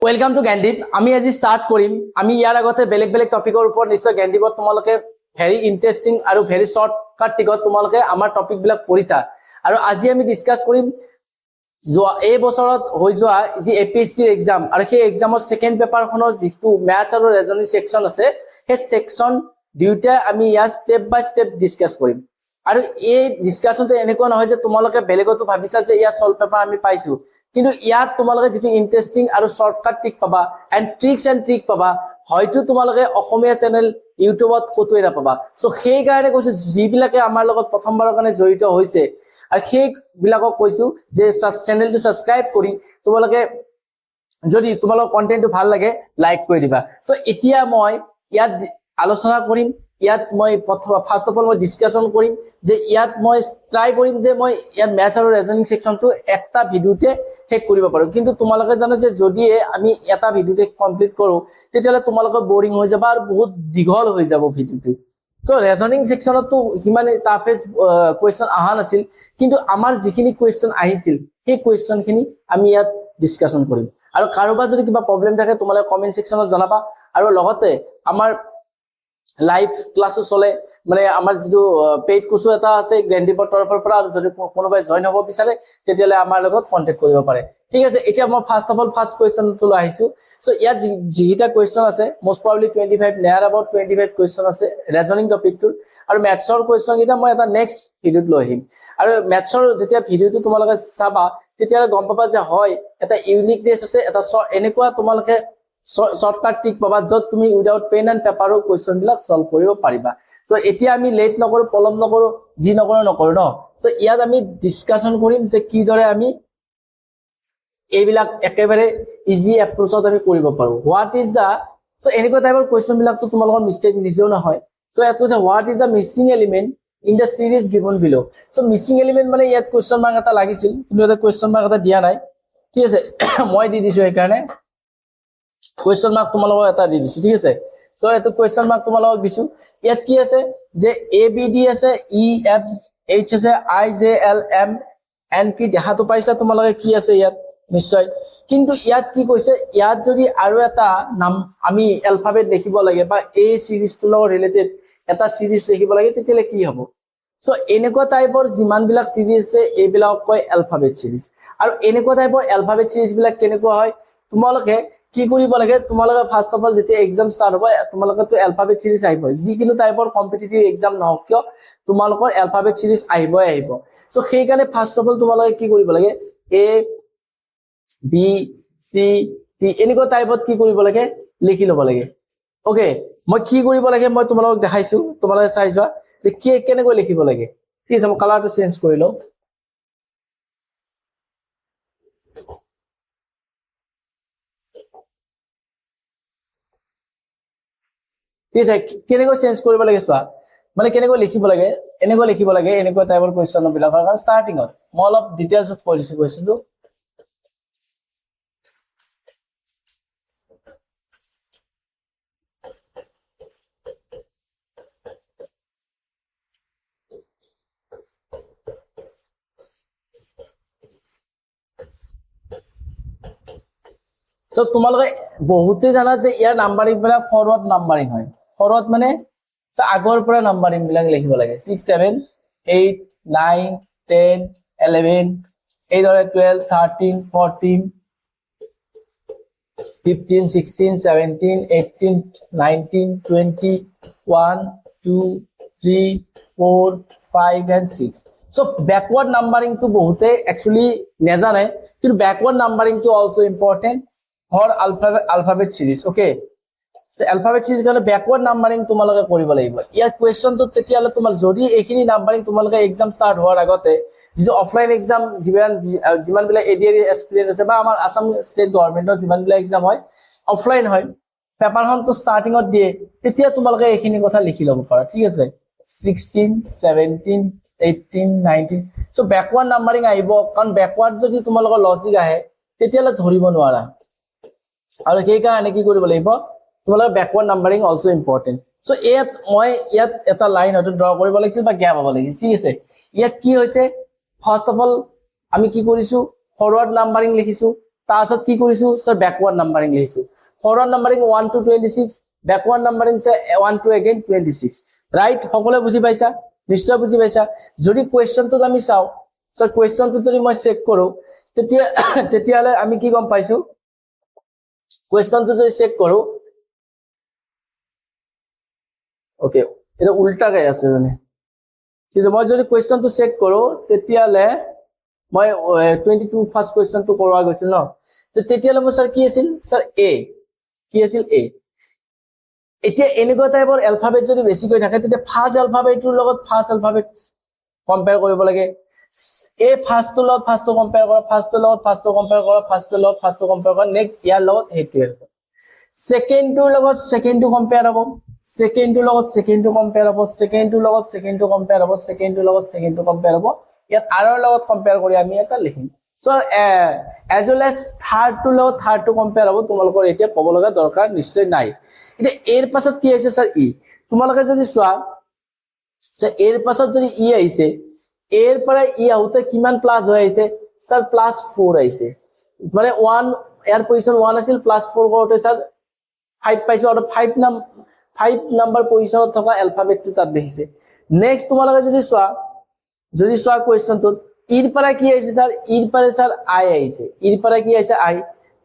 Welcome to Gyandeep. আমি আজি start কৰিম। আমি ইয়াৰ আগতে বেলেগ বেলেগ টপিকৰ ওপৰত নিশ্চয় জ্ঞানদীপত তোমালোকে ভেৰি ইন্টাৰেস্টিং আৰু ভেৰি শৰ্টকাট টিকত তোমালোকে আমাৰ টপিক বিলাক পঢ়িছা আৰু আজি আমি ডিসকাস কৰিম এই বছৰত হৈ যোৱা যি এপিএসসি এক্সাম আৰু সেই এক্সামৰ সেকেন্ড পেপাৰখনৰ যিটো ম্যাথছ আৰু ৰিজনিং সেকশন আছে সেই সেকশন দুইটা আমি ইয়াৰ স্টেপ বাই স্টেপ ডিসকাস কৰিম। আৰু এই ডিসকাশনটো এনেকুৱা নহয় যে তোমালোকে বেলেগতো ভাবিছা যে ইয়াৰ সলভ পেপাৰ আমি পাইছো, কিন্তু ইয়াত তোমালোকে যেটো ইন্টাৰেস্টিং আৰু শৰ্টকাট ট্ৰিক পাবা এন্ড ট্ৰিক পাবা, হয়তো তোমালোকে অসমীয়া চেনেল ইউটিউবত কতোৱে নাপাবা। সো সেই কাৰণে কৈছো যিবিলাকে আমাৰ লগত প্ৰথমবাৰৰ কাৰণে জড়িত হৈছে আৰু সেই বিলাকক কৈছো যে চেনেলটো সাবস্ক্ৰাইব কৰি তোমালোকে যদি তোমালোকৰ কন্টেন্টটো ভাল লাগে লাইক কৰি দিবা। সো এতিয়া মই ইয়াত আলোচনা কৰিম, ইয়াত মই ফাৰ্স্ট অফ অল মই ডিসকাশন কৰিম যে ইয়াত মই ট্ৰাই কৰিম যে মই ইয়াত ম্যাথছ আৰু ৰিজনিং সেকশনটো একটা ভিডিওতে শেষ কৰিব পাৰো। কিন্তু তোমালোকে জানো যে যদি আমি এটা ভিডিওতে কমপ্লিট কৰো তেতিয়ালে তোমালোকৰ বোৰিং হৈ যাব আৰু বহুত দীঘল হৈ যাব ভিডিওটো। সো ৰিজনিং সেকশনতো কিমান টাফেজ কোৱেশ্চন আহা নাছিল, কিন্তু আমাৰ যিখিনি কোৱেশ্চন আহিছিল সেই কোৱেশ্চনখিনি আমি ইয়াত ডিসকাশন কৰিম। আৰু কাৰোবাৰ যদি কিবা প্ৰবলেম থাকে তোমালোকে কমেন্ট সেকশনত জনাবা। আৰু লগতে আমাৰ লাইভ ক্লাসও চলে, মানে আমাৰ যেটো পেইড কোৰ্স এটা আছে জ্ঞানদীপৰ তৰফৰ পৰা, আৰু যদি কোনোবাই জয়েন হ'ব বিচাৰে তেতিয়ালে আমাৰ লগত কন্টাক্ট কৰিব পাৰে। ঠিক আছে, এতিয়া মই ফাৰ্স্ট অফ অল ফাৰ্স্ট কোৱেশ্চনটো লৈ আহিছো। সো ইয়াত যিটা কোৱেশ্চন আছে মোস্ট প্ৰবাবলি 25 নিয়াৰ अबाउট 25 কোৱেশ্চন আছে ৰিজনিং টপিকটোৰ, আৰু ম্যাথছৰ কোৱেশ্চন কিটা মই এটা নেক্সট ভিডিওত লৈ আহিম। আৰু ম্যাথছৰ যেতিয়া ভিডিওটো তোমালোকে চাবা তেতিয়ালে গম পাবা যে হয় এটা ইউনিকনেস আছে, এটা এনেকুৱা তোমালোকে শৰ্টকাট ট্ৰিক পাবা যত তুমি উইদাউট পেন এন্ড পেপাৰৰ কোৱেশ্চন বিলাক সলভ কৰিব পাৰিবা। সো এতিয়া আমি লেট নকৰো, পলম নকৰো, যি নকৰো ন। সো ইয়াত আমি ডিসকাশন কৰিম যে কিদৰে আমি এইবিলাক একেবাৰে ইজি এপ্ৰোচত আমি কৰিব পাৰো। হোৱাট ইজ দা, সো এনেকুৱা টাইপৰ কোৱেশ্চন বিলাকটো তোমালোকৰ মিস্টেক নিজেও নহয়। সো ইয়াত কৈছে what is the missing element in the series given below. So missing element মানে ইয়াত কোৱেশ্চন মাৰ্ক এটা লাগিছিল, কিন্তু এটা কোৱেশ্চন মাৰ্ক এটা দিয়া নাই। ঠিক আছে, মই দি দিছো এই কাৰণে কোৱেশ্চন মাৰ্ক তোমালোকক এটা দি দিছো। ঠিক আছে, সো এটো কোৱেশ্চন মাৰ্ক তোমালোকক দিছো। ইয়াত কি আছে যে এ বি ডি আছে, ই এফ এইচ আছে, I J L M N P দেখাটো পাইছা তোমালোকে কি আছে ইয়াত নিশ্চয়। কিন্তু ইয়াত কি কৈছে, ইয়াত যদি আৰু এটা নাম আমি এলফাবেট লিখিব লাগে বা এই সিৰিজটোৰ লগত ৰিলেটেড এটা সিৰিজ লিখিব লাগে তেতিয়ালে কি হ'ব। সো এনেকুৱা টাইপৰ যিমান বিলাক সিৰিজ আছে এইবিলাক কয় এলফাবেট সিৰিজ। আৰু এনেকুৱা টাইপৰ এলফাবেট সিৰিজ বিলাক কেনেকুৱা হয় তোমালোকে কি কৰিব লাগে, তোমালোকে ফাৰ্স্ট অফ অল যেতিয়া এক্সাম স্টাৰ্ট হ'ব তোমালোকৰ তো এলফাবেট সিৰিজ আহিব। যিকিনো টাইপৰ কম্পিটিটিভ এক্সাম নহওক কিয় তোমালোকৰ এলফাবেট সিৰিজ আহিব। সো সেই কাৰণে ফাৰ্স্ট অফ অল তোমালোকে কি কৰিব লাগে, এ বি সি টি এনেকুৱা টাইপত কি কৰিব লাগে লিখি ল'ব লাগে। ওকে, মই কি কৰিব লাগে মই তোমালোকক দেখাইছো, তোমালোকে চাই যোৱা যে কেনেকৈ লিখিব লাগে। ঠিক আছে, মই কালাৰটো চেঞ্জ কৰি লওঁ। ঠিক আছে, কেনেকৈ চেঞ্জ কৰিব লাগে চোৱা, মানে কেনেকৈ লিখিব লাগে, এনেকৈ লিখিব লাগে। এনেকুৱা টাইপৰ কোৱেশ্চন বিলাকৰ কাৰণ ষ্টাৰ্টিঙত মই অলপ ডিটেইলছত কৈ দিছো কোৱেশ্চনটো। সো তোমালোকে বহুতে জানা যে ইয়াৰ নাম্বাৰিং বিলাক ফৰৱাৰ্ড নাম্বাৰিং হয়। ফৰৱাৰ্ড মানে আগৰ পৰা নাম্বাৰিং বিলাক লিখিব লাগে। 6 7 8 9 10 11 এইদৰে 12 13 14 15 16 17 18 19 20 1 2 3 4 5 and 6। সো ব্যাকওয়ার্ড নাম্বাৰিং তো বহুতে একচুয়ালি নেজানে, কিন্তু ব্যাকওয়াৰ্ড নাম্বাৰিং তো also important for alphabet series. Okay, so alphabet series কাৰণে ব্যাকওয়াৰ্ড নাম্বাৰিং তোমালোকে কৰিব লাগিব। ইয়াৰ কোৱেশ্চনটো তেতিয়ালে তোমাৰ যদি এইখিনি নাম্বাৰিং তোমালোকে এক্সাম স্টাৰ্ট হোৱাৰ আগতে যেটো অফলাইন এক্সাম যিমান বিলাক এডিআৰ এক্সপিৰিয়েন্স আছে বা আমাৰ আসাম ষ্টেট গভৰ্ণমেন্টৰ যিমান বিলাক এক্সাম হয় অফলাইন হয়, পেপাৰখনটো ষ্টাৰ্টিঙত দিয়ে, তেতিয়া তোমালোকে এইখিনি কথা লিখি ল'ব পাৰা। ঠিক আছে, 16 17 18 19। সো ব্যাকওয়াৰ্ড নাম্বাৰিং আহিব, কাৰণ ব্যাকওয়াৰ্ড যদি তোমালোকৰ লজিক আহে তেতিয়ালে ধৰিব নোৱাৰা। আৰু সেই কাৰণে কি কৰিব লাগিব তোমালোকৰ ব্যাকওয়াৰ্ড নাম্বাৰিং অলসো ইম্পৰ্টেন্ট। সো মই ইয়াত এটা লাইন হয়তো ড্ৰ কৰিব লাগিছিল বা গ্যাপ হ'ব লাগিছিল। ঠিক আছে, ইয়াত কি হৈছে ফার্স্ট অফ অল আমি কি কৰিছো ফৰওয়াৰ্ড নাম্বাৰিং লিখিছো, তাৰপিছত কি কৰিছো স্যাৰ ব্যাকওয়ার্ড নাম্বারিং লিখিছো forward numbering 1 to 26 backward numbering sir 1 to again 26 right সকলে বুঝি পাইছা নিশ্চয় বুঝি পাইছা যদি কোৱেশ্চনটো আমি চাও স্যাৰ কোৱেশ্চনটো যদি মই চেক কৰো তেতিয়ালে আমি কি গম পাইছো কোৱেশ্চনটো যদি চেক কৰো ওকে এটা উল্টা গাই আছে মানে ঠিক আছে মই যদি কোৱেশ্চনটো চেক কৰো তেতিয়ালে মই 22 ফাৰ্স্ট কোৱেশ্চনটো কৰোৱা গৈছিল ন যে তেতিয়ালে মই স্যাৰ কি আছিল স্যাৰ এ কি আছিল এ এতিয়া এনেকুৱা টাইপৰ এলফাবেট যদি বেছি কৈ থাকে তেতিয়া ফাৰ্স্ট এলফাবেটৰ লগত ফাৰ্স্ট এলফাবেট কম্পেয়াৰ কৰিব লাগে এ ফাৰ্স্টৰ লগত ফাৰ্স্টটো কম্পেয়াৰ কৰা ফাৰ্স্টৰ লগত ফাৰ্স্টটো কম্পেয়াৰ কৰা ফাৰ্স্টৰ লগত ফাৰ্স্টটো কম্পেয়াৰ কৰা নেক্সট ইয়াৰ লগত হেতুৱে সেকেন্ডৰ লগত সেকেন্ডটো কম্পেয়াৰ হ'ব সেকেন্ডৰ লগত সেকেন্ডটো কম্পেয়াৰ হ'ব সেকেন্ডৰ লগত সেকেন্ডটো কম্পেয়াৰ হ'ব সেকেন্ডৰ লগত সেকেন্ডটো কম্পেয়াৰ হ'ব ইয়াত আৰৰ লগত কম্পেয়াৰ কৰি আমি এটা লিখিম সো এজ ওয়েল এজ থাৰ্ডটোৰ লগত থাৰ্ডটো কম্পেয়াৰ হ'ব তোমালোকৰ এতিয়া ক'ব লগা দৰকাৰ নিশ্চয় নাই এতিয়া এৰ পাছত কি আছে স্যাৰ ই তোমালোকে যদি চোৱা স্যাৰ এৰ পাছত যদি ই আহিছে এৰ পৰা ই আউতে কিমান প্লাস হৈ আহিছে স্যাৰ +4 আহিছে মানে 1 এৰ পজিশন 1 আছিল +4 কৰোতে স্যাৰ 5 পাইছো আৰু 5 নাম্বাৰ পজিশনত থকা এলফাবেটটো তাত দেখিছে নেক্সট তোমালোকে যদি চোৱা কোৱেশ্চনটো ইৰ পৰা কি আহিছে স্যাৰ ইৰ পৰা স্যাৰ আই আহিছে ইৰ পৰা কি আহিছে আই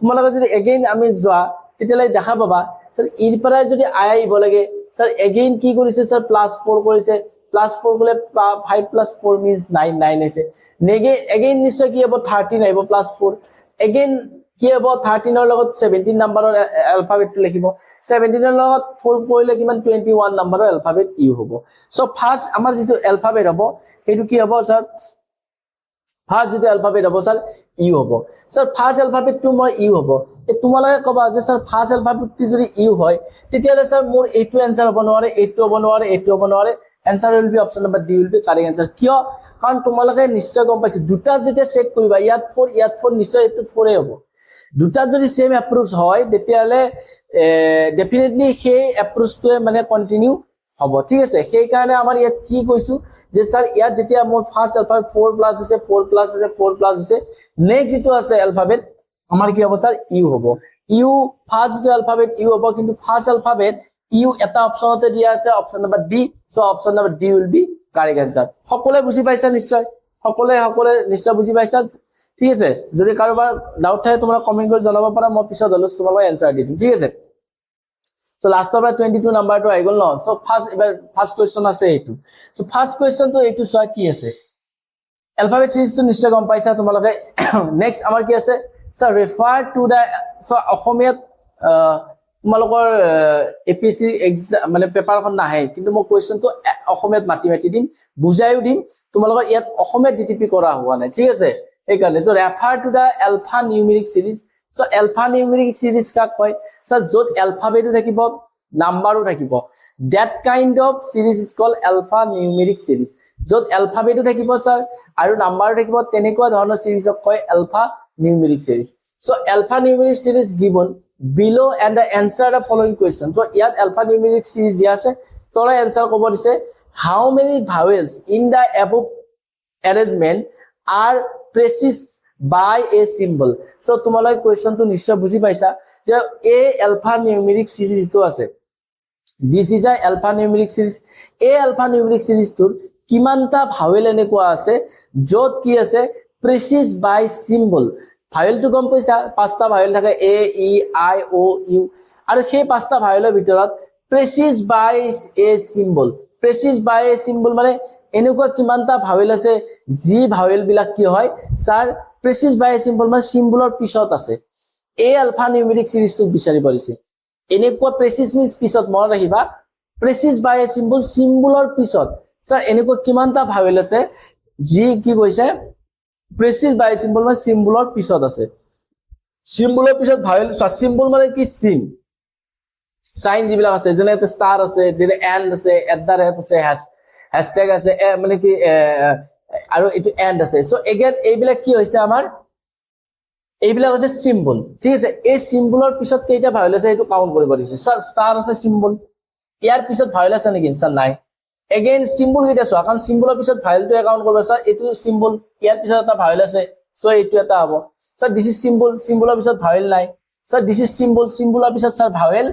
তোমালোকে যদি এগেইন আমি যোৱা তেতিয়ালৈ দেখা পাবা স্যাৰ ইৰ পৰা যদি আই আহিব লাগে স্যাৰ এগেইন কি কৰিছে স্যাৰ +4 কৰিছে +4 গলে 5 + 4 means 9 9 আছে নেগে এগেইন নিশ্চয় কি হ'ব 13 আহিব +4 এগেইন কি হ'ব 13 ৰ লগত 17 নম্বৰৰ এলফাবেটটো লিখিব 17 ৰ লগত 4 কৰিলে কিমান 21 নম্বৰৰ এলফাবেট ইউ হ'ব সো ফাৰ্স্ট আমাৰ যেটো এলফাবেট হ'ব হেতু কি হ'ব স্যার ফার্স্ট যেটো এলফাবেট হ'ব স্যার ইউ হ'ব স্যার ফার্স্ট এলফাবেটটো মই ইউ হ'ব এ তোমালোকে কবা যে স্যার ফার্স্ট এলফাবেটটো যদি ইউ হয় তেতিয়ালে স্যার মোৰ এইটো आंसर হ'ব নোৱাৰে এইটো হ'ব নোৱাৰে এইটো হ'ব নোৱাৰে answer will be option number D will be correct answer কিয় কাৰণ তোমালোকে নিশ্চয় গম পাইছে দুটা যেতিয়া চেক কৰিবা ইয়াত 4 নিশ্চয় এইটো 4 হ'ব দুটা যদি সেম এপ্ৰোচ হয় তেতিয়ালে ডেফিনেটলি সেই এপ্ৰোচটোৱে মানে কন্টিনিউ হ'ব ঠিক আছে সেই কাৰণে আমাৰ ইয়াত কি কৈছো যে স্যাৰ ইয়াত যেতিয়া মোৰ ফার্স্ট এলফাবেট 4+ আছে 4+ আছে 4+ আছে নেক্সট যেটো আছে এলফাবেট আমাৰ কি হ'ব স্যার ইউ হ'ব ইউ ফার্স্ট এলফাবেট ইউ হ'ব কিন্তু ফার্স্ট এলফাবেট ইউ এটা অপশনতে দিয়া আছে option number D so option number D will be correct answer সকলে বুজি পাইছা নিশ্চয় সকলে নিশ্চয় বুজি পাইছা ঠিক আছে যদি কাৰোবাৰ ডাউট থাকে তোমৰা কমেন্ট কৰি জনাব পাৰা মই পিছত হলস তোমালোক आंसर দি দিম ঠিক আছে সো লাষ্টৰ পৰা 22 নাম্বাৰটো আই গল ন সো ফাৰ্স্ট কোৱেশ্চন আছে এইটো সো ফাৰ্স্ট কোৱেশ্চনটো এইটো চোৱা কি আছে এলফাবেট সিৰিজটো নিশ্চয় গম পাইছা তোমালোকে নেক্সট আমাৰ কি আছে so refer to da so অসমীয়াত তোমালোকৰ এপিএসসি এক্সাম মানে পেপাৰখন নাহে কিন্তু মই কোৱেশ্চনটো অসমীয়াত মাটি দিম বুজাইও দিম তোমালোকৰ ইয়াত অসমীয়াত ডিটিপি কৰা হোৱা নাই ঠিক আছে এই কাৰণে so refer to the alphanumeric series so alphanumeric series কাক কয় সো যত এলফাবেটো থাকিব নাম্বাৰো থাকিব that kind of series is called alpha numeric series যত এলফাবেটো থাকিব স্যার আৰু নাম্বাৰো থাকিব তেনেকুৱা ধৰণৰ সিরিজক কয় alpha numeric series so alpha numeric series given below and the answer the following question so ইয়াত alpha numeric series দিয়া আছে তোরা answer কব দিছে how many vowels in the above arrangement are preceded by a symbol so তোমালোকে question টো নিশ্চয় বুজি পাইছা যে a alpha numeric series তো আছে this is a alpha numeric series a alpha numeric series তোৰ কিমানটা ভাৱেল এনেকুৱা আছে যত কি আছে preceded by symbol ভাৱেলটো গম পাইছা পাঁচটা ভাৱেল থাকে a e i o u আৰু সেই পাঁচটা ভাৱেলৰ ভিতৰত preceded by a symbol মানে এনেকুৱা কিমানটা ভাৱেল আছে যি ভাৱেল বিলাক কি হয় sir preceded by a symbol মানে সিম্বলৰ পিছত আছে a alpha numeric series টো বিচাৰি পৰিছে এনেকুৱা preceded means পিছত মনত ৰাখিবা preceded by a symbol সিম্বলৰ পিছত স্যাৰ এনেকুৱা কিমানটা ভাৱেল আছে যি কি কৈছে preceded by a symbol মানে সিম্বলৰ পিছত আছে সিম্বলৰ পিছত ভাৱেল সিম্বল মানে কি চিন সাইন যিবিলাক আছে যেনে ষ্টাৰ আছে যেনে এন্ড আছে @ আছে হ্যাশট্যাগ আছে মানে কি আৰু এটো এন্ড আছে সো এগেইন এইবিলাক কি হৈছে আমাৰ এইবিলাক আছে সিম্বল ঠিক আছে এই সিম্বলৰ পিছত কেইটা ভাৱেল আছে এটো কাউন্ট কৰিব দিছে স্যাৰ ষ্টাৰ আছে সিম্বল ইয়াৰ পিছত ভাৱেল আছে নেকি স্যাৰ নাই এগেইন সিম্বল কেইটা চোৱা কাৰণ সিম্বলৰ পিছত ভাৱেলটো কাউন্ট কৰিব স্যাৰ এটো সিম্বল ইয়াৰ পিছত এটা ভাৱেল আছে সো এটো এটা হ'ব স্যাৰ দিস ইজ সিম্বল, সিম্বলৰ পিছত ভাৱেল নাই। স্যাৰ দিস ইজ সিম্বল, সিম্বলৰ পিছত স্যাৰ ভাৱেল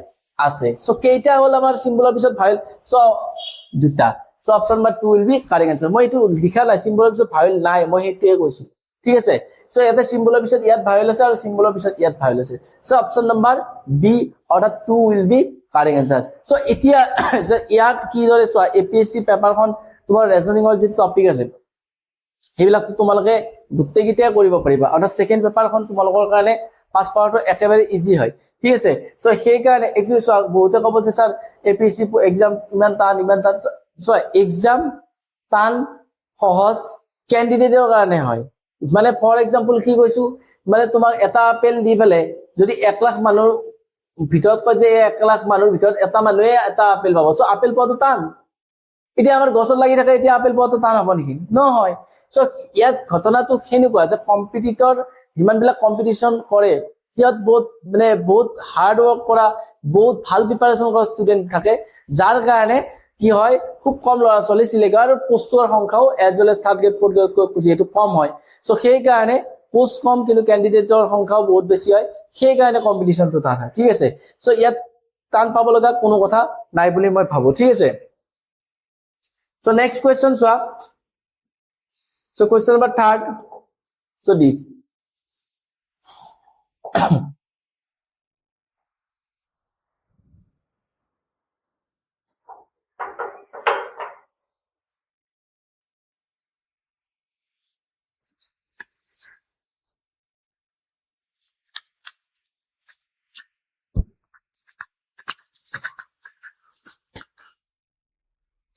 আছে। সো কেইটা হল আমাৰ সিম্বলৰ পিছত ভাৱেল? সো দুটা। So option number 2 will be correct answer. মই এইটো লিখা নাই, সিম্বলৰ পিছত ভাৱেল নাই, মই সেইটোৱে কৈছো, ঠিক আছে। সো ইয়াতে সিম্বলৰ পিছত ইয়াত ভাৱেল আছে আৰু সিম্বলৰ পিছত ইয়াত ভাৱেল আছে। সো অপশন নাম্বাৰ বি অৰ্থাৎ 2 will be correct answer. So এতিয়া ইয়াত কি দৰে চোৱা, এপিএসসি পেপাৰখন তোমাৰ ৰেজনিঙৰ যি টপিক আছে সেইবিলাকতো তোমালোকে গোটেইকেইটাই কৰিব পাৰিবা, অৰ্থাৎ সেকেন্ড পেপাৰখন তোমালোকৰ কাৰণে পাছ কৰাটো একেবাৰে ইজি হয়, ঠিক আছে। সো সেইকাৰণে এইটো চোৱা, বহুতে ক'ব যে স্যাৰ এপিএসসি এক্সাম ইমান টান ইমান টান। চোৱা এক্সাম টান সহজ ক্যান্ডিডেটৰ কাৰণে হয়। মানে ফৰ এক্সাম্পল কি কৈছো, মানে তোমাক এটা আপেল দি পেলে যদি 1 লাখ মানুহ ভিতৰত কয় যে 1 লাখ মানুহৰ ভিতৰত এটা মানুহে এটা আপেল পাব, সো আপেল পোৱাটো টান। এতিয়া আমাৰ গছত লাগি থাকে, এতিয়া আপেল পোৱাটো টান হ'ব নেকি? নহয়। সো ইয়াত ঘটনাটো সেনেকুৱা যে কম্পিটিটৰ যিমান বিলাক কম্পিটিশন কৰে সিহঁত বহুত হাৰ্ড ৱৰ্ক কৰা, বহুত ভাল প্ৰিপাৰেচন কৰা ষ্টুডেন্ট থাকে, যাৰ কাৰণে কি হয় খুব কম ল'ৰা ছোৱালী চিলেক্ট হয় আৰু পোষ্টৰ সংখ্যাও as well as third grade fourth গ্ৰেডতকৈ যিহেতু কম হয়। সো সেইকাৰণে পোষ্ট কম কিন্তু কেণ্ডিডেটৰ সংখ্যাও বহুত বেছি হয়, সেইকাৰণে কম্পিটিশনটো টান হয়, ঠিক আছে। সো ইয়াত টান পাব লগা কোনো কথা নাই বুলি মই ভাবো, ঠিক আছে। সো নেক্সট কুৱেশ্যন চোৱা। So question number 3rd। So this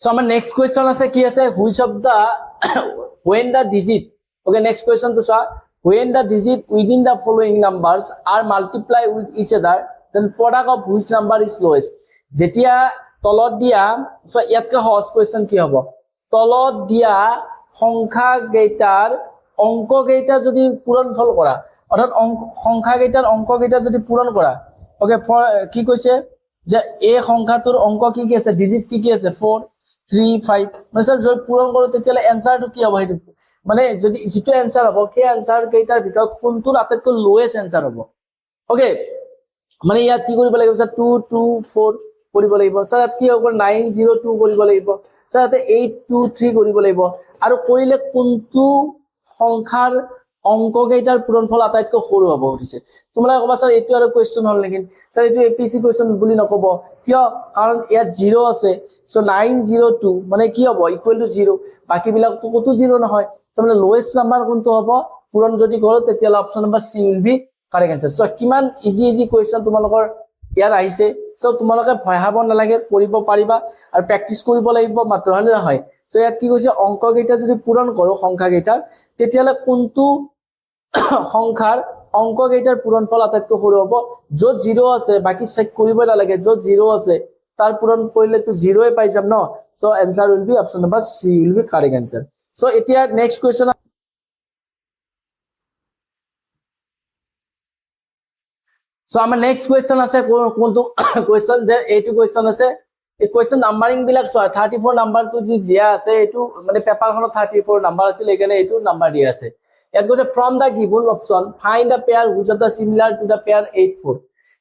So our next question আছে কি আছে, which of the when the digit, okay, next question to sa, when the digit within the following numbers are multiplied with each other, then product of which number is lowest? যেতিয়া তলত দিয়া, so ইয়াতকে সহজ question কি হ'ব, তলত দিয়া সংখ্যা কেইটাৰ অংক কেইটা যদি পূৰণফল কৰা, অৰ্থাৎ সংখ্যা কেইটাৰ অংক কেইটা যদি পূৰণ কৰা, okay, কি কৈছে যে এই সংখ্যাটোৰ অংক কি কি আছে, ডিজিট কি কি আছে, 4 3 5, মানে স্যার যদি পূরণ করো তেতিয়ালে এনসারটো কি হ'ব, সেইটো মানে যদি যেটো এনসার হ'ব সেই এনসার কেইটাৰ ভিতৰত কোনটো আটাইতকৈ লোৱেষ্ট এনসাৰ হ'ব। ওকে, মানে ইয়াত কি কৰিব লাগিব স্যাৰ, 2 2 4 কৰিব লাগিব, স্যাৰ ইয়াত কি হ'ব 9 0 2 কৰিব লাগিব, স্যাৰ ইয়াতে 8 2 3 কৰিব লাগিব, আৰু কৰিলে কোনটো সংখ্যাৰ অংক কেইটাৰ পূৰণফল আটাইতকৈ সৰু হ'ব সুধিছে। তোমালোকে ক'বা স্যাৰ এইটো আৰু কোৱেশ্চন হ'ল নেকি, স্যাৰ এইটো এপিএসসি কোৱেশ্চন বুলি নক'ব, কিয়, কাৰণ ইয়াত 0 আছে। সো 9 0 2 মানে কি হ'ব, ইকুৱেল টু 0, বাকি বিলাকতো কতো 0 নহয়, তাৰমানে লোৱেষ্ট নাম্বাৰ কোনটো হ'ব, পূৰণ যদি কৰোঁ তেতিয়ালে option number C will be correct answer. So কিমান ইজি কুৱেশ্চন তোমালোকৰ ইয়াত আহিছে। সো তোমালোকে ভয় খাব নালাগে, কৰিব পাৰিবা আৰু প্ৰেক্টিচ কৰিব লাগিব মাত্ৰ, হয় নহয়। সো ইয়াত কি কৈছে, অংক কেইটা যদি পূৰণ কৰোঁ সংখ্যা কেইটাৰ, তেতিয়ালে কোনটো সংখ্যাৰ অংক কেইটাৰ পূৰণফল আটাইতকৈ সৰু হ'ব, য'ত 0 আছে বাকি চেক কৰিব নালাগে, য'ত 0 আছে তাৰ পূৰণ কৰিলে তো 0 পাই যাম ন। So answer will be option number C will be correct answer. So এতিয়া নেক্সট কোৱেশ্চন, সো আমাৰ নেক্সট কোৱেশ্চন আছে কোনটো কোৱেশ্চন, যে এইটো কোৱেশ্চন আছে, এই কোৱেশ্চন নাম্বাৰিং বিলাক চোৱা, 34 নাম্বাৰটো যি দিয়া আছে এইটো মানে পেপাৰখনত 34 নাম্বাৰ আছিল, এইকাৰণে এইটো নাম্বাৰ দিয়া আছে। ইয়াত কৈছে from the given option find the pair which of the similar to the pair 8 4।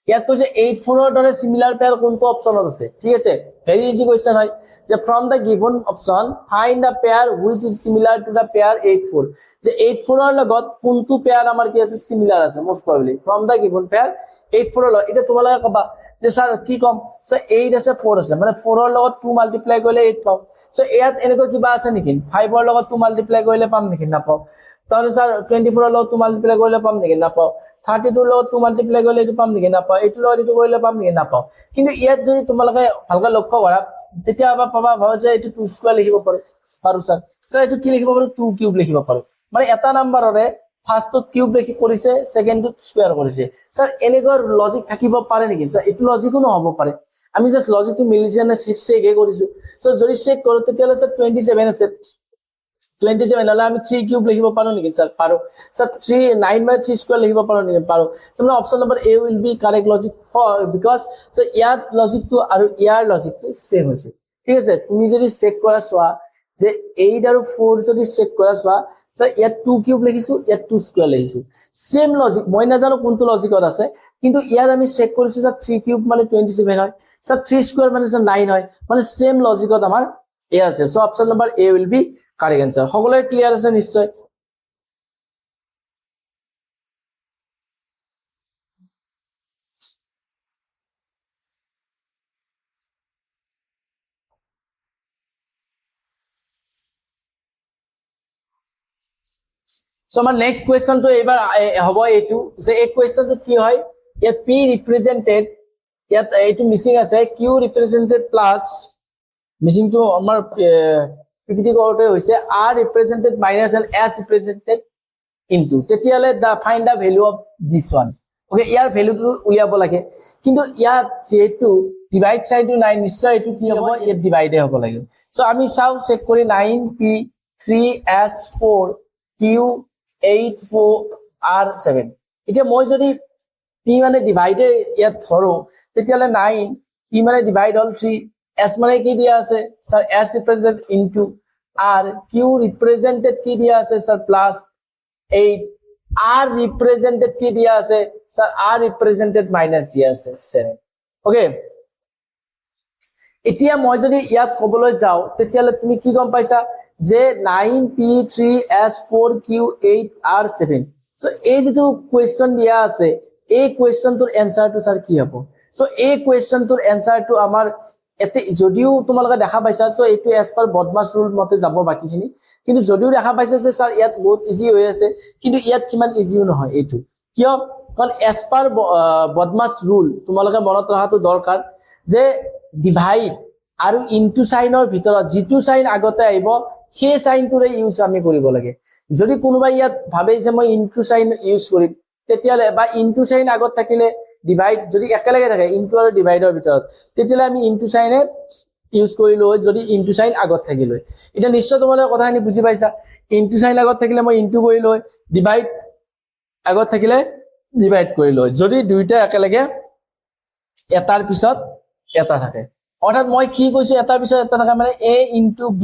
ইয়াত কৈছে 8 4 ৰ দৰে সিমিলাৰ পেয়াৰ কোনটো অপশনত আছে, ঠিক আছে, ভেৰি ইজি কোৱেশ্চন হয়, যে from the given option find the pair which is similar to the pair 8 4, যে 8 4 ৰ লগত কোনটো পেয়াৰ আমাৰ কি আছে, সিমিলাৰ আছে, most probably from the given pair 8 4 ৰ লগত। এতিয়া তোমালোকে ক'বা যে স্যাৰ কি কম, সো 8 আছে 4 আছে, মানে 4 ৰ লগত 2 মাল্টিপ্লাই কৰিলে 8 পাম। সো ইয়াত এনেকৈ কিবা আছে নেকি, 5 ৰ লগত 2 মাল্টিপ্লাই কৰিলে পাম নেকি, নাপাও। তাহলে স্যাৰ 24 ৰ লগত 2 মাল্টিপ্লাই কৰিলে পাম নেকি, নাপাও। 32 ৰ লগত 2 মাল্টিপ্লাই কৰিলে এইটো পাম নেকি, নাপাও। এইটোৰ লগত এইটো কৰিলে পাম নেকি, নাপাও। কিন্তু ইয়াত যদি তোমালোকে ভালকৈ লক্ষ্য কৰা তেতিয়া পাবা যে এইটো 2 স্কয়াৰ লিখিব পাৰো স্যাৰ। স্যাৰ এইটো কি লিখিব পাৰো, 2 কিউব লিখিব পাৰো, মানে এটা নাম্বাৰৰে ফাৰ্ষ্টত কিউব লিখি কৰিছে, সেকেন্ডত স্কয়াৰ কৰিছে। স্যাৰ এনেকুৱা লজিক থাকিব পাৰে নেকি, স্যাৰ এইটো লজিকো নহব পাৰে, আমি জাস্ট লজিকটো মিলিছে নে চেকহে কৰিছো। সো যদি চেক কৰো তেতিয়ালে স্যাৰ 27 আছে, 27 হলে আমি 3 কিউব লিখিব পাৰো নেকি, স্যাৰ পাৰো। স্যাৰ 9 মানে 3 স্কয়াৰ লিখিব পাৰো নেকি, পাৰো। মানে option number A will be correct logic, because ইয়াৰ লজিকটো আৰু ইয়াৰ লজিকটো সেম হৈছে, ঠিক আছে। তুমি যদি চেক কৰা চোৱা যে 8 আৰু 4 যদি চেক কৰা চোৱা স্যার ইয়াত 2 কিউব লিখিছো ইয়াত 2 স্কয়ার লিখিছো সেম লজিক মই নাজানো কোনটো লজিকত আছে কিন্তু ইয়াত আমি চেক কৰিছো যে 3 কিউব মানে 27 হয় স্যাৰ 3 স্কয়াৰ মানে 9 হয় মানে সেম লজিকত আমাৰ এ আছে so option number A will be correct answer সকলোৰে ক্লিয়ার আছে নিশ্চয় So our next question to ever hobo etu je ek question to ki hoy yat p represented yat etu missing ase q represented plus missing to amar ppt korote hoise r represented minus and s represented into tetiale the find the value of this one okay yar value to uliabo lage kintu yat jetu divide side to 9 nischoy etu ki hobo yat divide hobo lage so ami sao check kori 9 p 3 s 4 q 8 4 r 7 এটা মই যদি p মানে ডিভাইডে ইয়াত ধৰো তেতিয়ালে 9 p মানে divide হল 3 s মানে কি দিয়া আছে sir s represent into r q represented কি দিয়া আছে স্যার প্লাস 8 r রিপ্রেজেন্টেড কি দিয়া আছে স্যার r রিপ্রেজেন্টেড মাইনাস দিয়া আছে 7 ওকে এতিয়া মই যদি ইয়াত কবলৈ যাও তেতিয়ালে তুমি কি গম পাইছা যে 9p3s4q8r7 সো এই যেটো কোয়েশ্চন দিয়া আছে এই কোয়েশ্চনটোৰ এনসাৰটো স্যাৰ কি হ'ব সো এই কোয়েশ্চনটোৰ এনসাৰটো আমাৰ এতে যদিও তোমালোকে দেখা পাইছা সো এইটো এজ পাৰ বদমাছ ৰুল মতে যাব বাকিখিনি কিন্তু যদিও দেখা পাইছা যে স্যার ইয়াত বহুত ইজি হৈ আছে কিন্তু ইয়াত কিমান ইজিও নহয় এইটো কিয় কাৰণ এজ পাৰ বদমাছ ৰুল তোমালোকে মনত ৰখাটো দৰকাৰ যে ডিভাইড আৰু ইনটু সাইনৰ ভিতৰত যেটো সাইন আগতে আহিব সেই সাইনটোৰে ইউজ আমি কৰিব লাগে যদি কোনোবা ইয়াত ভাবে যে মই ইনটু সাইন ইউজ কৰিম তেতিয়ালে বা ইনটু সাইন আগত থাকিলে ডিভাইড যদি একেলগে থাকে ইনটু আৰু ডিভাইডৰ ভিতৰত তেতিয়ালে আমি ইনটু সাইনে ইউজ কৰিলো যদি ইনটু সাইন আগত থাকিল এটা নিশ্চয় তোমালোকে কথাখিনি বুজি পাইছা ইনটু সাইন আগত থাকিলে মই ইনটু কৰিলো ডিভাইড আগত থাকিলে ডিভাইড কৰিলো যদি দুইটা একেলগে এটাৰ পিছত এটা থাকে অৰ্থাৎ মই কি কৈছো এটাৰ পিছত এটা থাকে মানে a into b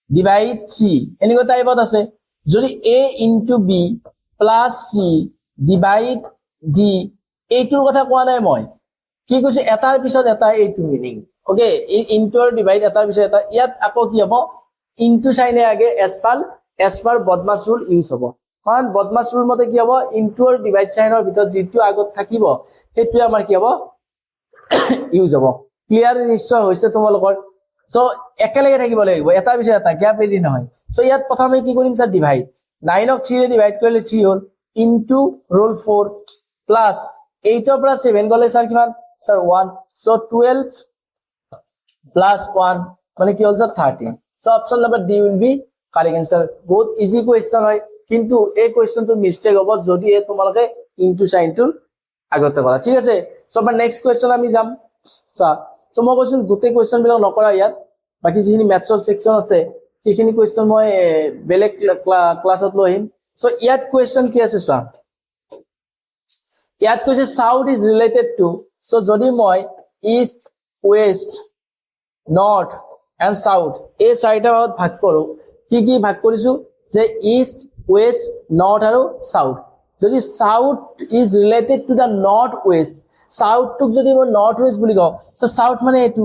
divide c এনেকুৱা টাইপত আছে যদি a into b plus c divide d এইটোৰ কথা কোৱা নাই মই কি কৈছো এটাৰ পিছত এটা এইটো মিনিং ওকে এই ইনটু আৰু ডিভাইড এটাৰ পিছত এটা ইয়াত আকৌ কি হ'ব ইনটু সাইনে আগে এস পাৰ বদমাছ ৰুল ইউজ হ'ব কাৰণ বদমাছ ৰুল মতে কি হ'ব ইনটু আৰু ডিভাইড সাইনৰ ভিতৰত যেটো আগত থাকিব সেইটো আমাৰ কি হ'ব ইউজ হ'ব ক্লিয়াৰ নিশ্চয় হৈছে তোমালোকৰ সো একেলগে থাকিব লাগিব এটাৰ পিছত এটা গ্যাপ এৰি নহয় সো ইয়াত প্ৰথমে কি কৰিম স্যাৰ ডিভাইড 9 ক 3 ৰে ডিভাইড কৰিলে 3 হ'ল ইনটু ৰোল 4 প্লাস 8 ৰ পৰা 7 গলে স্যার কিমান স্যার 1 সো 12 প্লাস 1 মানে কি হ'ল sir 13 so option number D will be correct answer বহুত ইজি কোয়েশ্চন হয় কিন্তু এই কোয়েশ্চনটো মিস্টেক হ'ব যদি তোমালোকে ইনটু সাইনটোৰ আগতে কৰা ঠিক আছে সো আমাৰ নেক্সট কোয়েশ্চন আমি যাম সো মই কৈছো গোটেই কোয়েশ্চন বিলাক নকৰা ইয়াত বাকি যিখিনি ম্যাথছৰ সেকশন আছে সেইখিনি কোয়েশ্চন মই বেলেগ ক্লাছত লৈ আহিম সো ইয়াত কোয়েশ্চন কি আছে চোৱা ইয়াত কৈছে south is related to so যদি মই east west north and south এই চাৰিটা ভাগত ভাগ কৰো কি কি ভাগ কৰিছো যে ইষ্ট ওয়েস্ট নৰ্থ আৰু সাউথ যদি south is related to the north West south টুক যদি মই নর্থ ওয়েস্ট বুলি কওঁ সো সাউথ মানে এটো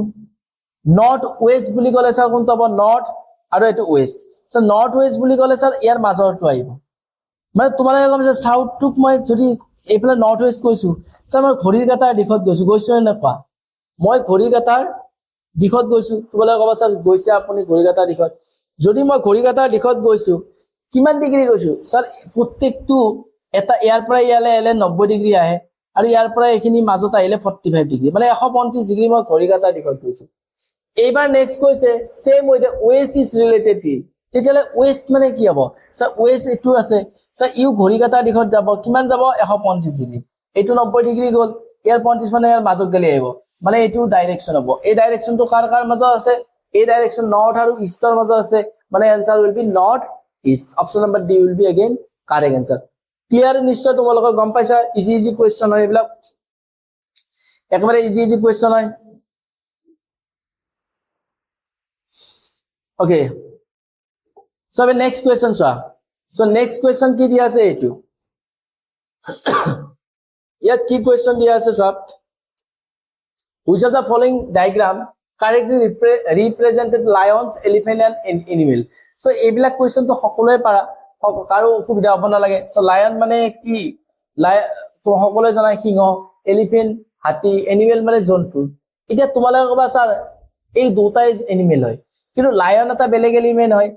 নর্থ ওয়েস্ট বুলি ক'লে স্যার কোনটো হ'ব নর্থ আৰু এটো ওয়েস্ট সো নৰ্থ ওয়েস্ট বুলি ক'লে স্যাৰ ইয়াৰ মাজৰটো আহিব মানে তোমালোকে কম যে সাউথ টুক মই যদি এইফালে নর্থ ওয়েস্ট কৈছো স্যার মই ঘড়ীৰ কাটাৰ দিশত গৈছো নে নাপা মই ঘড়ীৰ কাটাৰ দিশত গৈছো তোমালোকে কবা স্যাৰ গৈছে আপুনি ঘড়ীৰ কাটাৰ দিশত যদি মই ঘড়ীৰ কাটাৰ দিশত গৈছো কিমান ডিগ্ৰী গৈছো স্যাৰ প্ৰত্যেকটো এটা ইয়াৰ পৰা ইয়ালে এলে 90 ডিগ্ৰী আহে আৰু ইয়াৰ পৰা এখিনি মাজত আহিলে 45 ডিগ্ৰী মানে 125 ডিগ্ৰী মই ঘড়ীৰ কাটাৰ দিশত গৈছো এইবাৰ নেক্সট কৈছে same with west is related to তেতিয়ালে ওয়েস্ট মানে কি হ'ব স্যাৰ ওয়েস্ট এটো আছে স্যাৰ ইউ ঘড়ী কাটাৰ দিশত যাব কিমান যাব 125 ডিগ্ৰী এটো 90 ডিগ্ৰী গল ইয়াৰ 25 মানে ইয়াৰ মাজত গলি আহিব মানে এটো ডাইৰেকশন হ'ব এই ডাইৰেকশনটো কাৰ মাজত আছে এই ডাইৰেকশন নৰ্থ আৰু ইষ্টৰ মাজত আছে মানে answer will be north east option number D will be again correct answer clear নিশ্চয় তোমালোকে গম পাইছা ইজি কোয়েশ্চন হয় এইবিলাক একেবাৰে ইজি কোয়েশ্চন হয় okay So the next question, sir. So next question ki diya ase etu. Yat ki question diya ase sir. Which of the following diagram correctly represented lions, elephant and animal? So এইবিলাক question to সকলোৱে পাৰা কাৰো অসুবিধা হ'ব নালাগে. So lion মানে কি তো সকলোৱে জানা সিংহ, elephant হাতী, animal মানে জন্তু. এতিয়া তোমালোকে কবা স্যাৰ এই দুটাই এনিমেল হয় কিন্তু লায়ন এটা বেলেগ এলিমেন্ট হয়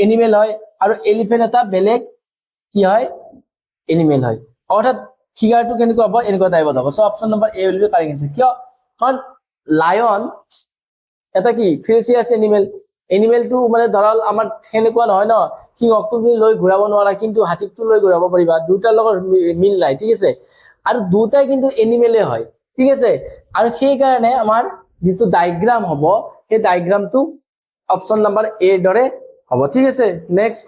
এনিমেল হয় আৰু এলিফেন্ট এটা বেলেগ কি হয় এনিমেল হয় অৰ্থাৎ ফিগাৰটো কেনেকুৱা হ'ব এনেকুৱা টাইপত হ'ব so option number A will be correct answer কিয় কাৰণ লায়ন এটা কি ফিউচিয়াছ এনিমেলটো মানে ধৰাল আমাৰ হেনেকুৱা নহয় ন সিংহকটো লৈ ঘূৰাব নোৱাৰা কিন্তু হাতীকটো লৈ ঘূৰাব পাৰিবা দুটাৰ লগত মিল নাই ঠিক আছে আৰু দুটাই কিন্তু এনিমেলে হয় ঠিক আছে আৰু সেই কাৰণে আমাৰ যেটো ডায়াগ্ৰাম হ'ব এই ডায়াগ্ৰামটো অপচন নম্বৰ এ দৰে হ'ব ঠিক আছে নেক্সট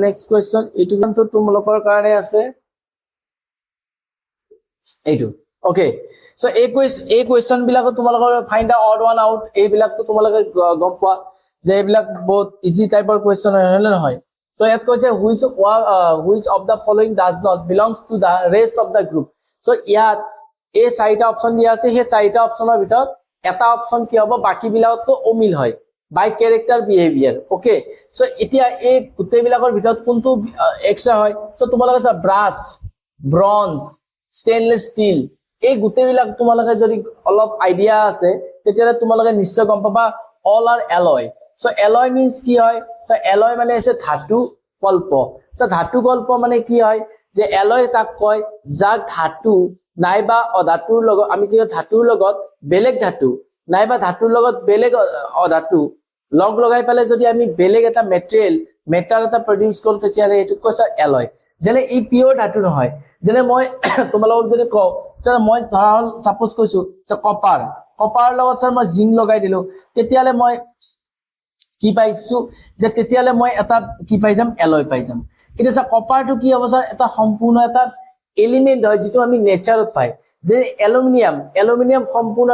নেক্সট কোৱেশ্চন এটো কিন্তু তোমালোকৰ কাৰণে আছে এইটো ওকে সো এই কোৱেশ্চন বিলাক তোমালোকৰ ফাইন্ড দা অড ওয়ান আউট এই বিলাক তো তোমালোকে গম পোৱা যে এই বিলাক বহুত ইজি টাইপৰ কোৱেশ্চন হয় নহয় সো ইয়াত কৈছে which of the following does not belongs to the rest of the group so ইয়াত এই চাৰিটা অপচন দিয়া আছে সেই চাৰিটা অপচনৰ ভিতৰত এটা অপচন কি হ'ব বাকি বিলাকতকৈ অমিল হয় বাই ক্যাৰেক্টাৰ বিহেভিয়াৰ ওকে সো এতিয়া এই গুটেই বিলাকৰ ভিতৰত কোনটো এক্সট্ৰা হয় সো তোমালোকে সব ব্ৰাছ ব্ৰঞ্জ স্টেইনলেস ষ্টীল এই গুটেই বিলাক তোমালোকে যদি অলপ আইডিয়া আছে তেতিয়ালে তোমালোকে নিশ্চয় গম পাবা all R alloy so alloy means কি হয় সো এলয় মানে আছে ধাতু কল্প সো ধাতু কল্প মানে কি হয় যে এলয় তাক কয় যাক ধাতু নাইবা অধাতুৰ লগত আমি কি ধাতুৰ লগত বেলেগ ধাতু নাইবা ধাতুৰ লগত বেলেগ অধাতু লগ লগাই পালে যদি আমি বেলেগ এটা মেটাৰ এটা প্ৰডিউস কৰো তেতিয়ালে এটো কৈছা এলয় যেনে ই পিওৰ ধাতু নহয় যেনে মই তোমালোকক যদি কও স্যাৰ মই ধৰল সাপোজ কৈছো যে কপাৰ লগত স্যাৰ মই জিংক লগাই দিলো তেতিয়ালে মই কি পাইছো যে তেতিয়ালে মই এটা কি পাই যাম এলয় পাই যাম এটা স্যাৰ কপাৰটো কি হ'ব স্যাৰ এটা সম্পূৰ্ণ এটা এলিমেন্ট হয় যেটো আমি নেচাৰত পাই যে এলুমিনিয়াম সম্পূৰ্ণ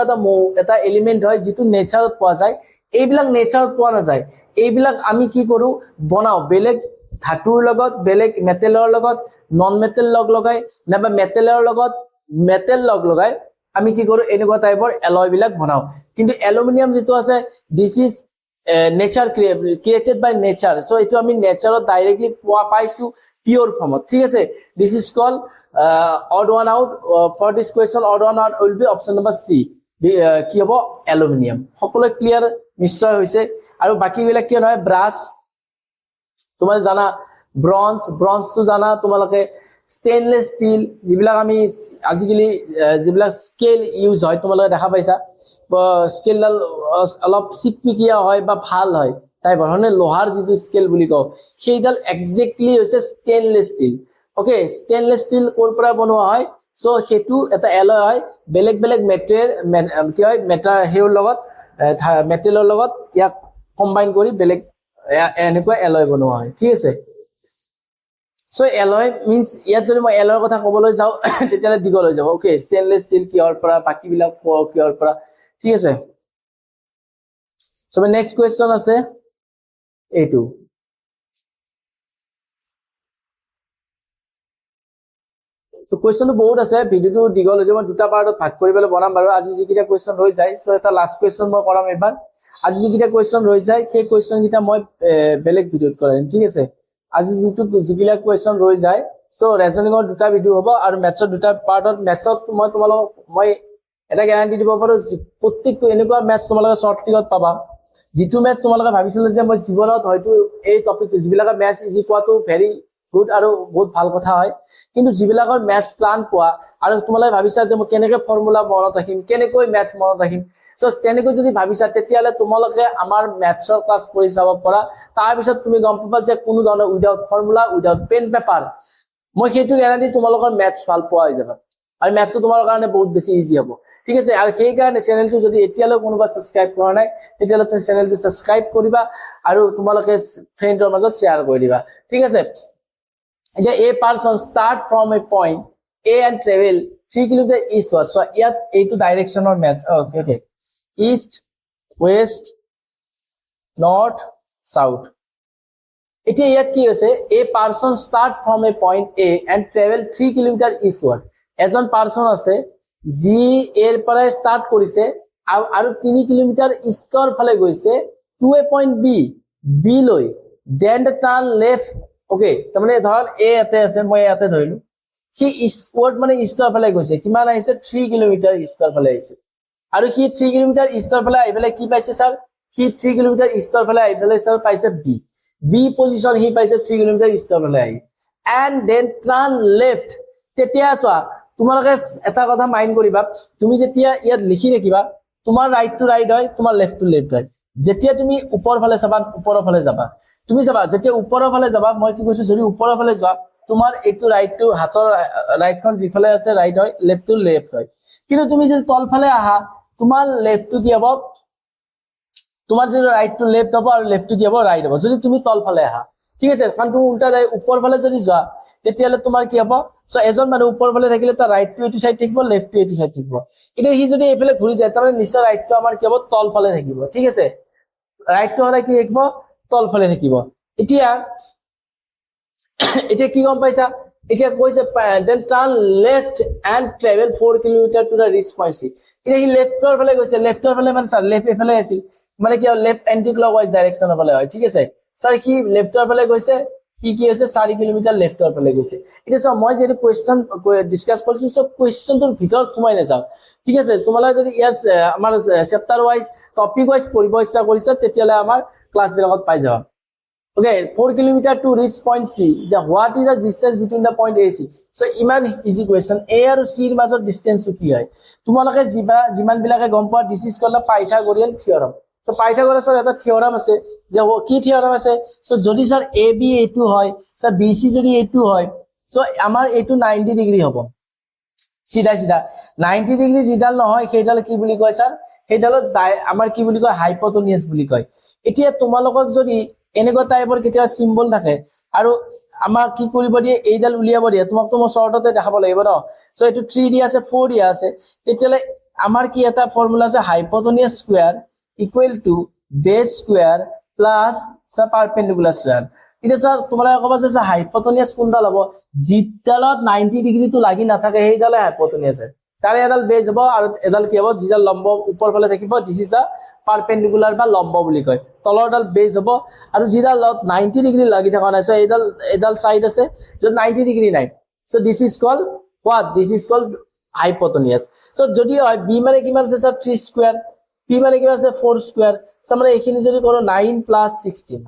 এটা এলিমেন্ট হয় যেটো নেচাৰত পোৱা যায় এইবিলাক নেচাৰত পোৱা নাযায় এইবিলাক আমি কি কৰো বনাও বেলেগ ধাতুৰ লগত বেলেগ মেটেলৰ লগত নন মেটেল লগ লগাই নাবা মেটেলৰ লগত মেটেল লগ লগাই আমি কি কৰো এনেকুৱা টাইপৰ এলয় বিলাক বনাও কিন্তু এলুমিনিয়াম যেটো আছে this is nature created by nature so এটো আমি নেচাৰত ডাইৰেক্টলি পোৱা পাইছো পিওর ফর্মত ঠিক আছে this is call odd one out for this question odd one out will be option number C কি হ'ব অ্যালুমিনিয়াম সকলো ক্লিয়ার নিশ্চয় হৈছে আৰু বাকি বিলাক কি নহয় ব্ৰাছ তোমাৰ জানা ব্ৰঞ্জ তো জানা তোমালোকে স্টেইনলেস ষ্টীল যিবিলাক আমি আজিকালি যিবিলাক স্কেল ইউজ হয় তোমালোকে দেখা পাইছা স্কেলডাল অলপ চিকমিকিয়া হয় বা ভাল হয় তাই বৰহনে লোহাৰ যেটো স্কেল বুলি কও সেইডাল এক্স্যাক্টলি হৈছে stainless steel okay stainless steel কোৰ পৰা বনোৱা হয় সো হেতু এটা এলয় হয় বেলেগ মেটেৰিয়েল কি হয় হেৰ লগত মেটেলৰ লগত ইয়াক কম্বাইন কৰি বেলেগ এনেকুৱা এলয় বনোৱা হয় ঠিক আছে সো এলয় মিন্স ইয়াত যদি মই এলয়ৰ কথা ক'বলৈ যাও তেতিয়ালে দিগল হৈ যাব ওকে স্টেইনলেস ষ্টীল কিহৰ পৰা বাকি বিলাক কিহৰ পৰা ঠিক আছে সো নেক্সট কোৱেশ্চন আছে এইটো সো কোৱেশ্চনটো বহুত আছে ভিডিওটো দিগল হৈ যাব দুটা পাৰ্টত ভাগ কৰিবলৈ বনাম বাৰু আজি যিকিটা কোৱেশ্চন ৰৈ যায় সো এটা লাষ্ট কোৱেশ্চন মই কৰাম এবাৰ আজি যিকিটা কোৱেশ্চন ৰৈ যায় সেই কোৱেশ্চন কিটা মই বেলেগ ভিডিওত কৰাম ঠিক আছে আজি যিকিলা কোৱেশ্চন ৰৈ যায় সো ৰিজনিংৰ দুটা ভিডিও হ'ব আৰু মেথছৰ দুটা পাৰ্টত মেথছত মই তোমালোকক মই এটা গ্যাৰান্টি দিব পাৰো প্ৰত্যেকটো এনেকুৱা মেথছ তোমালোকে শৰ্ট ট্ৰিকত পাবা যেটো মেথছ তোমালোকে ভাবিছিল যে মই জীৱনত হয়তো এই টপিকটো যিবিলাকৰ মেথছ ইজি পোৱাটো ভেৰি গুড আৰু বহুত ভাল কথা হয় কিন্তু যিবিলাকৰ মেথছ প্লান পোৱা আৰু তোমালোকে ভাবিছা যে মই কেনেকৈ ফৰ্মুলা মনত ৰাখিম কেনেকৈ মেথছ মনত ৰাখিম সো তেনেকৈ যদি ভাবিছা তেতিয়ালে তোমালোকে আমাৰ মেথছৰ ক্লাছ কৰি চাব পৰা তাৰ পিছত তুমি গম পাবা যে কোনো ধৰণৰ without formula without pen paper মই হেতু গ্যাৰান্টি তোমালোকৰ মেথছ ভাল পোৱা হৈ যাবা আৰু মেথছটো তোমাৰ কাৰণে বহুত বেছি ইজি হ'ব ঠিক আছে আৰু সেই কাৰণে চেনেলটো যদি এতিয়ালৈ কোনোবা সাবস্ক্ৰাইব কৰা নাই তেতিয়ালে চেনেলটো সাবস্ক্ৰাইব কৰিবা আৰু তোমালোকে ফ্ৰেণ্ডৰ মাজত শেয়াৰ কৰি দিবা ঠিক আছে এতিয়া a person start from a point a and travel 3 km eastward so ইয়াত এইটো ডাইৰেকচনৰ maths okay east west north south এতিয়া ইয়াত কি হৈছে a person start from a point A and travel 3 kilometre eastward এজন পাৰসন আছে যি এৰ পৰা স্টাৰ্ট কৰিছে আৰু 3 কিলোমিটাৰ ইষ্টৰ ফালে গৈছে to a point B লৈ then the turn left okay তাৰমানে ধৰক A এতে আছে মই ইয়াতে ধৰিলো সি ইষ্টৱৰ্ড মানে ইষ্টৰ ফালে গৈছে কিমান আহিছে 3 কিলোমিটাৰ ইষ্টৰ ফালে আহিছে আৰু সি 3 কিলোমিটাৰ ইষ্টৰ ফালে আইফালে কি পাইছে স্যাৰ সি 3 কিলোমিটাৰ ইষ্টৰ ফালে আইফালে স্যাৰ পাইছে B পজিশন হি পাইছে 3 কিলোমিটাৰ ইষ্টৰ ফালে আহি and then turn left তেতিয়া চোৱা তোমালোকে এটা কথা মাইন্ড কৰিবা তুমি যেতিয়া ইয়াত লিখি ৰাখিবা তোমাৰ ৰাইট টু ৰাইট হয় তোমাৰ লেফট টু লেফট হয় যেতিয়া তুমি উপৰ ফালে যাবা উপৰৰ ফালে যাবা তুমি যাবা যেতিয়া উপৰৰ ফালে যাবা মই কি কৈছো যদি উপৰৰ ফালে যোৱা তোমাৰ এটো ৰাইট টু হাতৰ রাইটখন যিফালে আছে রাইট হয় লেফট টু লেফট হয় কিন্তু তুমি যদি তল ফালে আহা তোমাৰ লেফট টু কি হ'ব তোমাৰ যদি ৰাইট টু লেফট হ'ব আৰু লেফট টু কি হ'ব রাইট হ'ব যদি তুমি তল ফালে আহা ঠিক আছে কারণ তুমি উল্টা যাই উপৰ ফালে যদি যোৱা তেতিয়ালে তোমাৰ কি হ'ব সো এজন মানে উপৰ ফালে থাকিলে তাৰ রাইট টু এটো সাইড থাকিব লেফট টু এটো সাইড থাকিব এটা হি যদি এফালে ঘুৰি যায় তাৰ মানে নিশ্চয় ৰাইট টু আমাৰ কি হ'ব তল ফালে থাকিব ঠিক আছে রাইট টু হলে কি থাকিব তল ফালে থাকিব এতিয়া এটা কি গম পাইছা এতিয়া কৈছে then turn left and travel 4 kilometre to the reach point C এটা হি লেফটৰ ফালে গৈছে লেফটৰ ফালে মানে স্যাৰ লেফট এফালে আছিল মানে কি লেফট এন্টি ক্লকৱাইজ ডাইৰেকচনৰ ফালে হয় ঠিক আছে স্যাৰ কি লেফটৰ ফালে গৈছে কি আছে 4 কিলোমিটাৰ লেফটৰ ফালে গৈছে এটা সব মই যেটো কোৱেশ্চন ডিসকাস কৰিছো সব কোৱেশ্চনটোৰ ভিতৰত সোমাই নাযাও ঠিক আছে তোমালোকে যদি ইয়াৰ আমাৰ চেপ্টাৰ ওয়াইজ টপিক ওয়াইজ পঢ়িব ইচ্ছা কৰিছা তেতিয়ালে আমাৰ ক্লাস বিলাকত পাই যাবা okay 4 kilometer to reach point C what is the distance between the point A C so ইমান ইজি কোৱেশ্চন A আৰু C ৰ মাজৰ ডিসটেন্স কি হয় তোমালোকে যিমান বিলাকে গম পোৱা দিস ইজ কল্ড পাইথাগোৰিয়ান থিওৰাম সো পাইথাগোৰাছৰ এটা থিওৰাম আছে যে কি থিওৰাম আছে সো যদি স্যাৰ AB A2 হয় স্যাৰ BC যদি A2 হয় সো আমাৰ A2 90 ডিগ্ৰী হ'ব সিধা সিধা 90 ডিগ্ৰী যিডাল নহয় সেইডাল কি বুলি কয় স্যাৰ সেইডালত আমাৰ কি বুলি কয় হাইপোটেনিয়াস বুলি কয় এতিয়া তোমালোকক যদি এনেকুৱা টাইপৰ কেতিয়া সিম্বল থাকে আৰু আমাৰ কি কৰিব দিয়ে এইডাল উলিয়াব দিয়ে তোমাক তো মই শৰ্টতে দেখাব লাগিব ন সো এটো 3 দিয়া আছে 4 দিয়া আছে তেতিয়ালে আমাৰ কি এটা ফৰ্মুলা আছে hypotenuse square equal to base square plus সা পাৰপেন্ডিকুলাৰ স্কয়াৰ এটা স্যাৰ তোমালোকে কবা যে হাইপোটেনিয়াস কোনডাল হ'ব যিডালত 90 ডিগ্ৰী তো লাগি না থাকে সেইডালে হাইপোটেনিয়াস হয় তাৰে এডাল বেস হ'ব আৰু এডাল কি হ'ব যিডাল লম্ব উপৰ ফালে থাকিব দিস ইজ আ পাৰপেন্ডিকুলাৰ বা লম্ব বুলি কয় তলৰডাল বেস হ'ব আৰু যিডালত 90 ডিগ্ৰী লাগি থকা নাই সো এডাল সাইড আছে যত 90 ডিগ্ৰী নাই so this is called what this is called hypotenuse so যদি হয় b মানে কিমান আছে স্যার 3 স্কয়ার p মানে কিমান আছে 4 স্কয়ার সো আমরা এখানে যদি করো 9 + 16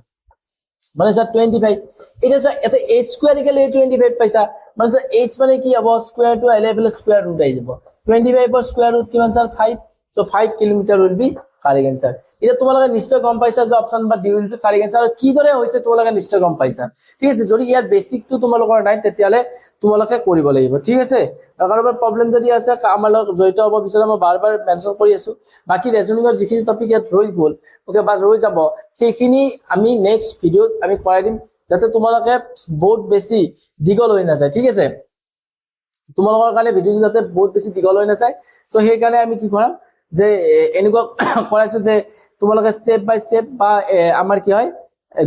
মানে স্যার 25 এটা স্যার এতে h স্কয়ার ইকুয়াল 25 পাইছা মানে স্যার h মানে কি হ'ব স্কয়ার টু আইলে স্কয়ার রুট আই যাব 25 এর স্কয়ার রুট কিমান sir 5 so 5 kilometre will be correct answer এটা তোমালোকে নিশ্চয় গম পাইছা যে অপশন বা D will be correct answer কি দৰে হৈছে তোমালোকে নিশ্চয় গম পাইছা ঠিক আছে যদি ইয়াৰ বেসিক তো তোমালোকৰ নাই তেতিয়ালে তোমালোকে কৰিব লাগিব ঠিক আছে কাৰোবাৰ প্ৰবলেম যদি আছে আমাৰ লগত জড়িত হ'ব বিচাৰে মই বাৰ বাৰ মেনশন কৰি আছো বাকি ৰিজনিংৰ যিখিনি টপিক ইয়াত ৰৈ গ'ল ওকে বা ৰৈ যাব সেইখিনি আমি নেক্সট ভিডিওত আমি কৰাই দিম যাতে তোমালোকে বহুত বেছি দীঘল হৈ নাযায় ঠিক আছে তোমালোকৰ কাৰণে ভিডিওটো যাতে বহুত বেছি দীঘল হৈ নাযায় সো সেই কাৰণে আমি কি কৰাম যে এনেকুৱা কৰাইছো যে তোমালোকে স্টেপ বাই স্টেপ বা আমাৰ কি হয়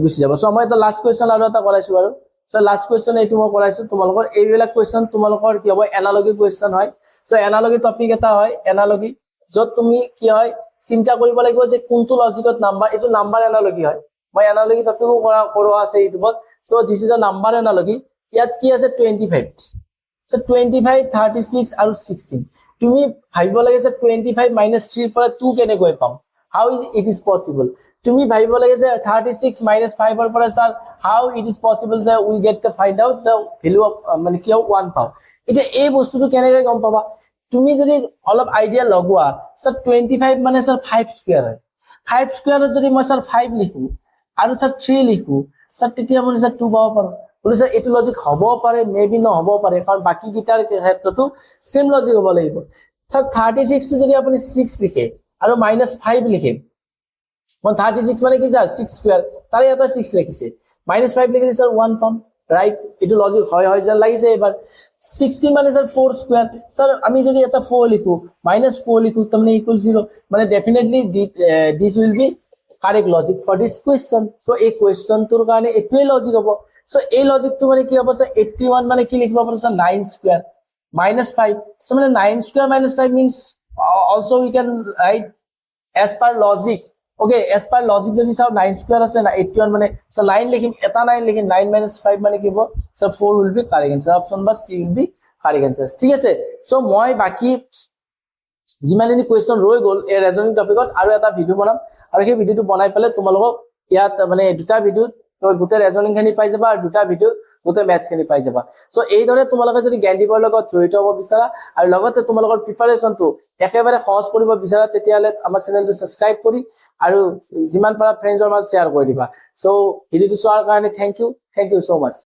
গুছি যাব সো মই এটা লাস্ট কোৱেশ্চন আৰু এটা কৰাইছো বাৰু সো লাস্ট কোৱেশ্চন এইটো মই কৰাইছো তোমালোকৰ এইবিলাক কোৱেশ্চন তোমালোকৰ কি হ'ব এনালজি কোৱেশ্চন হয় সো এনালজি টপিক এটা হয় এনালজি যত তুমি কি হয় চিন্তা কৰিব লাগিব যে কোনটো লজিকত নাম্বাৰ এটো নাম্বাৰ এনালজি হয় মই এনালজি টপিকো কৰোৱা আছে ইউটিউবত so this is a number analogy ইয়াত কি আছে 25 সো 25 36 আৰু 16 তুমি ভাবিব লাগে যে 25 - 3 পৰা 2 কেনে গৈ পাম how it is possible তুমি ভাবিব লাগে যে 36 - 5 ৰ পৰা sir how it is possible that we get to find out the value of মানে কি 1 পাও এটা এই বস্তুটো কেনেকৈ গম পাবা তুমি যদি অলপ আইডিয়া লগোৱা স্যাৰ 25 মানে স্যাৰ 5 স্কয়াৰ হয় 5 স্কয়াৰত যদি মই স্যাৰ 5 লিখো আৰু স্যাৰ 3 লিখো স্যাৰ তেতিয়া মই স্যাৰ 2 পাব পাৰো বলে স্যাৰ এটো লজিক হ'ব পাৰে মেবি ন হ'ব পাৰে কাৰণ বাকি গিটাৰ ক্ষেত্ৰটো সেম লজিক হ'ব লাগিব স্যাৰ 36 টো যদি আপুনি 6 লিখে আৰু -5 লিখে 36 মানে কি স্যাৰ 6 স্কয়াৰ তাৰে এটা 6 লিখিছে -5 লিখিলে স্যাৰ 1 পাম ৰাইট এটো লজিক হয় যেন লাগিছে এবাৰ 16 মানে স্যার 4 স্কয়ার স্যার আমি যদি এটা 4 লিখো -4 লিখো তাহলে ইকুয়াল 0 মানে definitely this will be correct logic for this question so এই কোয়েশ্চনটোৰ কাৰণে এটোই লজিক হ'ব সো এই লজিকটো মানে কি হ'ব স্যার 81 মানে কি লিখিব পাৰো স্যার 9 স্কয়ার -5 সো মানে 9 square -5 means also we can write as per logic okay as per logic যদি চাও 9 স্কয়ার আছে না 81 মানে সো 9 লিখিম এটা 9 লিখিম 9 - 5 মানে কি হ'ব so 4 will be correct answer option বা C will be correct answer ঠিক আছে সো মই বাকি যিমানখিনি কোৱেশ্চন ৰৈ গ'ল এই ৰিজনিং টপিকত আৰু এটা ভিডিও বনাম আৰু সেই ভিডিওটো বনাই পেলাই তোমালোকক ইয়াত মানে দুটা ভিডিওত তুমি গোটেই ৰিজনিং খিনি পাই যাবা আৰু দুটা ভিডিও গোটেই মেথছ খিনি পাই যাবা সো এইদৰে তোমালোকে যদি জ্ঞান দিবৰ লগত জড়িত হ'ব বিচাৰা আৰু লগতে তোমালোকৰ প্ৰিপাৰেচনটো একেবাৰে সহজ কৰিব বিচাৰা তেতিয়াহ'লে আমাৰ চেনেলটো সাবস্ক্ৰাইব কৰি আৰু যিমান পাৰা ফ্ৰেণ্ডৰ মাজত শ্বেয়াৰ কৰি দিবা সো ভিডিওটো চোৱাৰ কাৰণে থ্যাংক ইউ সো মাচ